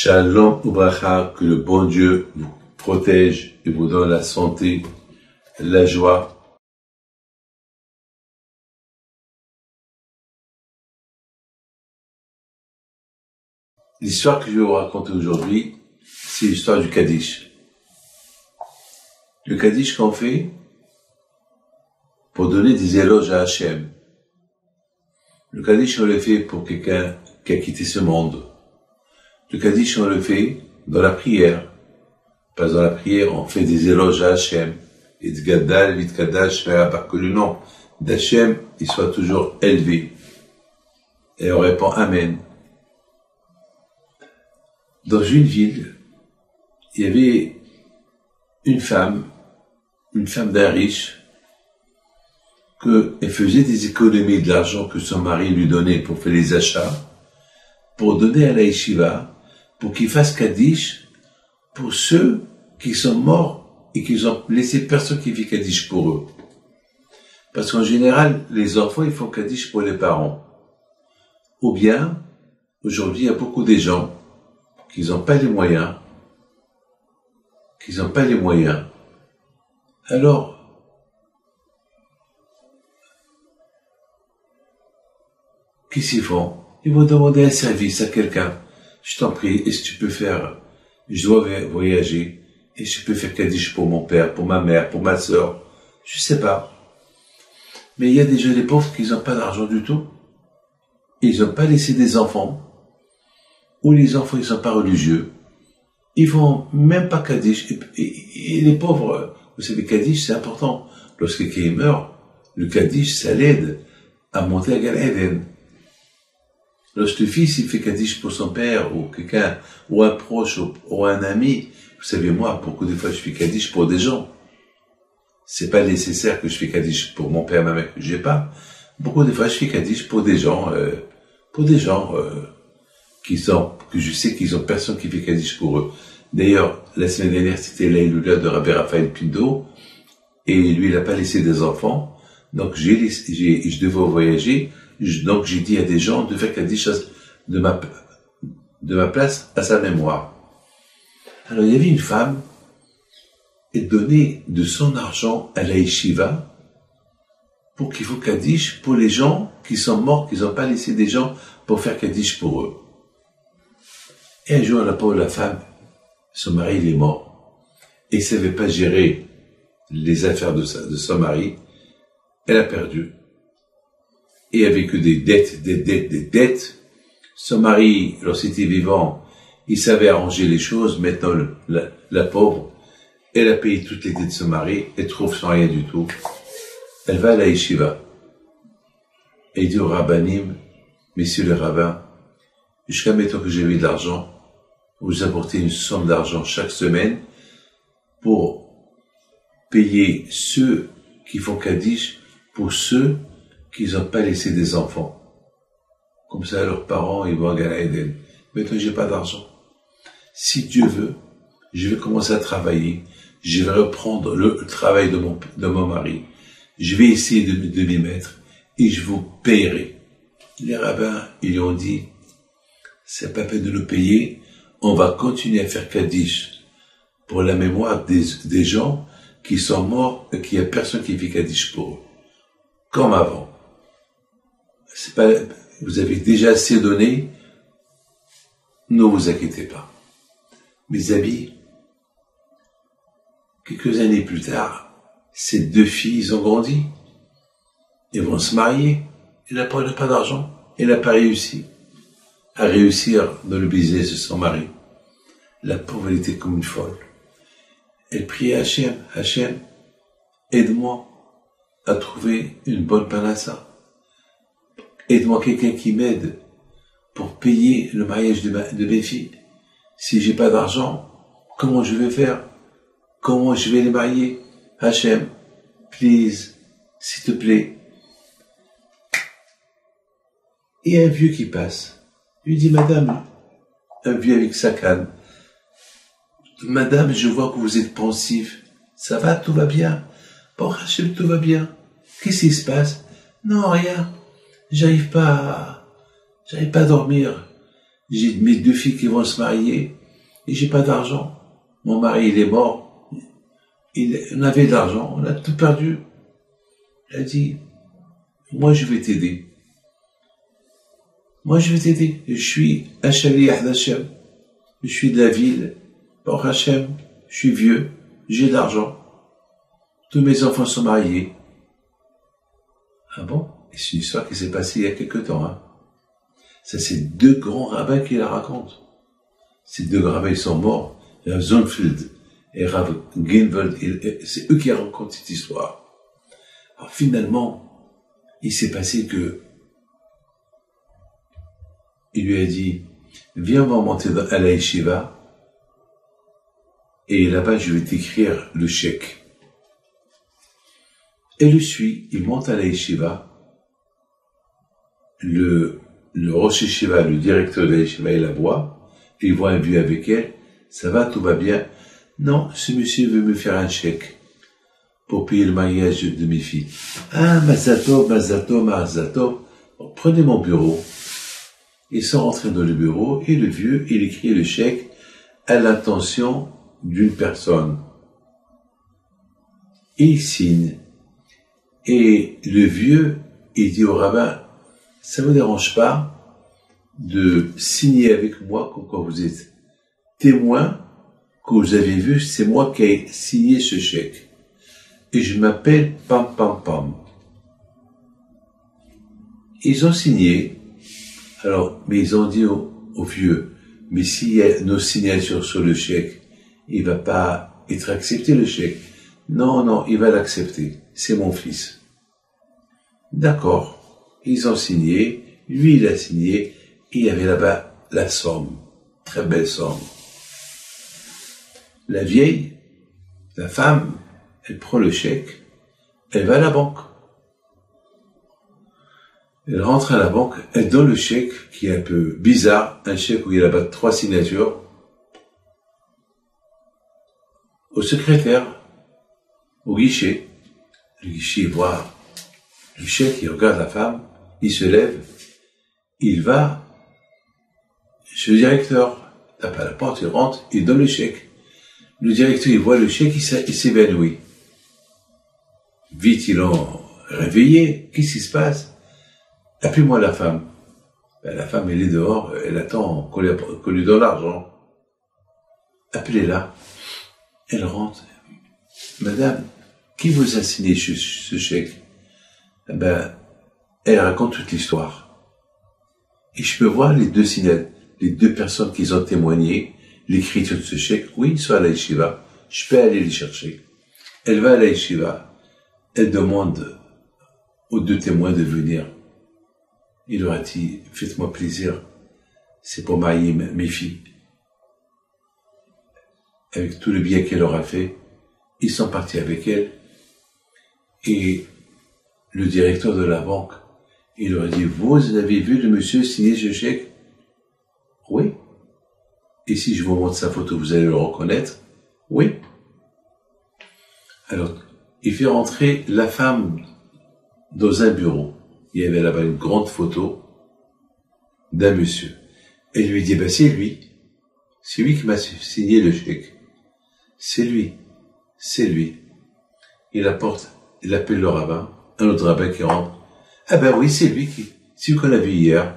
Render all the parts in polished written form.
Shalom Ubracha, que le bon Dieu vous protège et vous donne la santé, la joie. L'histoire que je vais vous raconter aujourd'hui, c'est l'histoire du Kaddish. Le Kaddish qu'on fait pour donner des éloges à Hachem. Le Kaddish, on le fait pour quelqu'un qui a quitté ce monde. Le Kaddish, on le fait dans la prière. Parce que dans la prière, on fait des éloges à Hachem. Et Gadal, Vit Kadash, que le nom d'Hachem, il soit toujours élevé. Et on répond Amen. Dans une ville, il y avait une femme d'un riche, qu'elle faisait des économies de l'argent que son mari lui donnait pour faire les achats, pour donner à la yeshiva, pour qu'il fasse Kaddish pour ceux qui sont morts et qui ont laissé personne qui fait Kaddish pour eux. Parce qu'en général, les enfants, ils font Kaddish pour les parents. Ou bien, aujourd'hui, il y a beaucoup de gens qui n'ont pas les moyens, Alors, qu'est-ce qu'ils font? Ils vont demander un service à quelqu'un. Je t'en prie, est-ce que tu peux faire, je dois voyager, est-ce que tu peux faire Kaddish pour mon père, pour ma mère, pour ma sœur? Je sais pas. Mais il y a déjà des pauvres qui n'ont pas d'argent du tout. Ils n'ont pas laissé des enfants. Ou les enfants, ils sont pas religieux. Ils font même pas Kaddish. Et les pauvres, vous savez, Kaddish, c'est important. Lorsque quelqu'un meurt, le Kaddish, ça l'aide à monter à Gan Eden. Lorsque le fils, il fait Kaddish pour son père, ou quelqu'un, ou un proche, ou un ami, vous savez, moi, beaucoup de fois, je fais Kaddish pour des gens. C'est pas nécessaire que je fais Kaddish pour mon père, ma mère, que j'ai pas. Beaucoup de fois, je fais Kaddish pour des gens, que je sais qu'ils ont personne qui fait Kaddish pour eux. D'ailleurs, la semaine dernière, c'était l'Aïloula de Rabbi Raphaël Pindo, et lui, il n'a pas laissé des enfants, donc je devais voyager, donc j'ai dit à des gens de faire Kaddish de ma place à sa mémoire. Alors il y avait une femme, elle donnait de son argent à la yeshiva pour qu'il faut Kaddish pour les gens qui sont morts, qui n'ont pas laissé des gens pour faire Kaddish pour eux. Et un jour, la femme, son mari, il est mort. Et il ne savait pas gérer les affaires de son mari. Elle a perdu. Et il n'y avait que des dettes. Son mari, lorsqu'il était vivant, il savait arranger les choses. Maintenant, la pauvre, elle a payé toutes les dettes de son mari. Elle trouve sans rien du tout. Elle va à la yeshiva. Et il dit au rabbanim, messieurs les rabbins, jusqu'à maintenant que j'ai eu de l'argent, vous apportez une somme d'argent chaque semaine pour payer ceux qui font Kaddish pour ceux qui n'ont pas laissé des enfants. Comme ça, leurs parents, ils vont à Gan Eden. Maintenant, j'ai pas d'argent. Si Dieu veut, je vais commencer à travailler. Je vais reprendre le travail de mon mari. Je vais essayer de m'y mettre et je vous paierai. Les rabbins, ils lui ont dit, c'est pas peine de nous payer, on va continuer à faire Kaddish pour la mémoire des gens qui sont morts et qu'il n'y a personne qui fait Kaddish pour eux. Comme avant. C'est pas, vous avez déjà assez donné, ne vous inquiétez pas. Mes amis, quelques années plus tard, ces deux filles ont grandi. Elles vont se marier. Elle n'a pas d'argent. Elle n'a pas réussi à réussir dans le business de son mari. La pauvre, elle était comme une folle. Elle priait à Hachem, Hachem, aide-moi à trouver une bonne panassa. Aide-moi quelqu'un qui m'aide pour payer le mariage de mes filles. Si j'ai pas d'argent, comment je vais faire? Comment je vais les marier? Hachem, please, s'il te plaît. Et un vieux qui passe. Il lui dit, madame, un vieux avec sa canne. Madame, je vois que vous êtes pensive. Ça va, tout va bien? Bon, Hachem, tout va bien. Qu'est-ce qui se passe? Non, rien. J'arrive pas à dormir. J'ai mes 2 filles qui vont se marier et j'ai pas d'argent. Mon mari, il est mort. On avait de l'argent, on a tout perdu. Elle a dit, moi je vais t'aider. Moi je vais t'aider. Je suis un Shaliach d'Hachem. Je suis de la ville. Or Hachem, je suis vieux, j'ai de l'argent. Tous mes enfants sont mariés. Ah bon? Et c'est une histoire qui s'est passée il y a quelque temps, hein. Ça, c'est 2 grands rabbins qui la racontent. Ces 2 rabbins, ils sont morts. Rav Zonfeld et Rav Ginveld, c'est eux qui racontent cette histoire. Alors finalement, il s'est passé que il lui a dit, viens, on va monter à la yeshiva, et là-bas, je vais t'écrire le chèque. Elle le suit, il monte à la yeshiva, le Rosh Yeshiva, le directeur de la yeshiva, il la voit, et il voit un vieux avec elle, ça va, tout va bien. Non, ce monsieur veut me faire un chèque pour payer le mariage de mes filles. Ah, Mazato, Mazato, Mazato, prenez mon bureau. Ils sont rentrés dans le bureau, et le vieux, il écrit le chèque à l'intention d'une personne. Et il signe. Et le vieux, il dit au rabbin, ça vous dérange pas de signer avec moi comme quoi vous êtes témoin que vous avez vu, c'est moi qui ai signé ce chèque. Et je m'appelle Pam Pam Pam. Ils ont signé. Alors, mais ils ont dit au vieux, mais s'il y a nos signatures sur le chèque, il va pas être accepté le chèque. Non, non, il va l'accepter. C'est mon fils. D'accord. Ils ont signé. Lui, il a signé. Et il y avait là-bas la somme. Très belle somme. La vieille, la femme, elle prend le chèque. Elle va à la banque. Elle rentre à la banque. Elle donne le chèque, qui est un peu bizarre. Un chèque où il y a là-bas 3 signatures. Au secrétaire, au guichet. Le guichet voit le chèque, il regarde la femme, il se lève, il va chez le directeur, tape à la porte, il rentre, il donne le chèque. Le directeur, il voit le chèque, il s'évanouit. Vite, ils l'ont réveillé. Qu'est-ce qui se passe? Appelez-moi la femme. Ben, la femme, elle est dehors, elle attend qu'on lui donne l'argent. Appelez-la. Elle rentre. Madame, qui vous a signé ce chèque? Ben, elle raconte toute l'histoire. Et je peux voir les 2 signatures, les 2 personnes qui ont témoigné l'écriture de ce chèque. Oui, ils sont à la yeshiva. Je peux aller les chercher. Elle va à la yeshiva. Elle demande aux 2 témoins de venir. Il leur a dit, faites-moi plaisir. C'est pour marier mes filles. Avec tout le bien qu'elle leur a fait, ils sont partis avec elle. Et le directeur de la banque, il leur a dit, vous avez vu le monsieur signer ce chèque? Oui. Et si je vous montre sa photo, vous allez le reconnaître? Oui. Alors, il fait rentrer la femme dans un bureau. Il y avait là-bas une grande photo d'un monsieur. Et il lui dit, c'est lui. C'est lui qui m'a signé le chèque. C'est lui. C'est lui. Il apporte, il appelle le rabbin, un autre rabbin qui rentre. Ah ben oui, c'est lui qu'on a vu hier.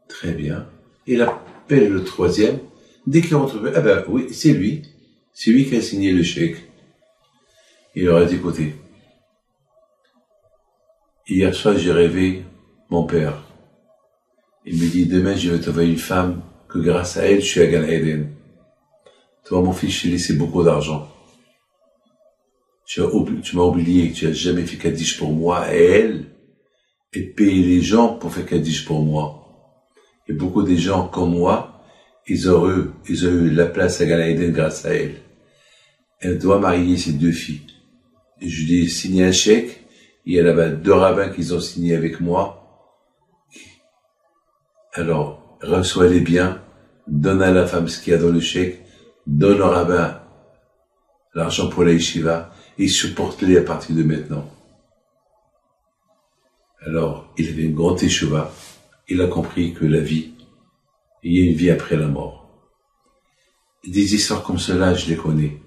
Très bien. Il appelle le 3e. Dès qu'il rentre, ah ben oui, c'est lui. C'est lui qui a signé le chèque. Il leur a dit, écoutez, hier soir, j'ai rêvé mon père. Il me dit, demain, je vais t'envoyer une femme que grâce à elle, je suis à Gan Eden. Toi, mon fils, je t'ai laissé beaucoup d'argent. Tu m'as oublié que tu n'as jamais fait Kaddish pour moi et elle, et payer les gens pour faire Kaddish pour moi. Et beaucoup de gens comme moi, ils ont eu la place à Gan Eden grâce à elle. Elle doit marier ses 2 filles. Et je lui ai signé un chèque. Il y a là-bas 2 rabbins qui ont signé avec moi. Alors, reçois les biens, donne à la femme ce qu'il y a dans le chèque, donne au rabbin l'argent pour la yeshiva, et supporte-les à partir de maintenant. Alors, il avait une grande écheva. Il a compris que la vie, Il y a une vie après la mort. Des histoires comme cela, je les connais.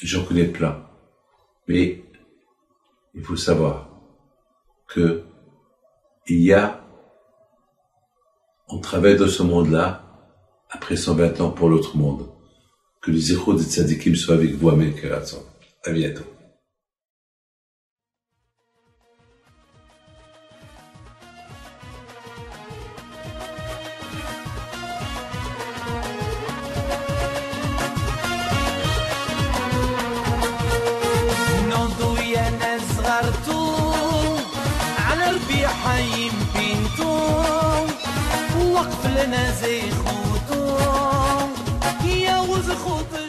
J'en connais plein. Mais il faut savoir que il y a, on travaille dans ce monde-là, après 120 ans pour l'autre monde. Que les échos des tzadikim soient avec vous, Amen, Keratzon. À bientôt. حي بنتو وقف لنا زي خوتو يا وز خوتو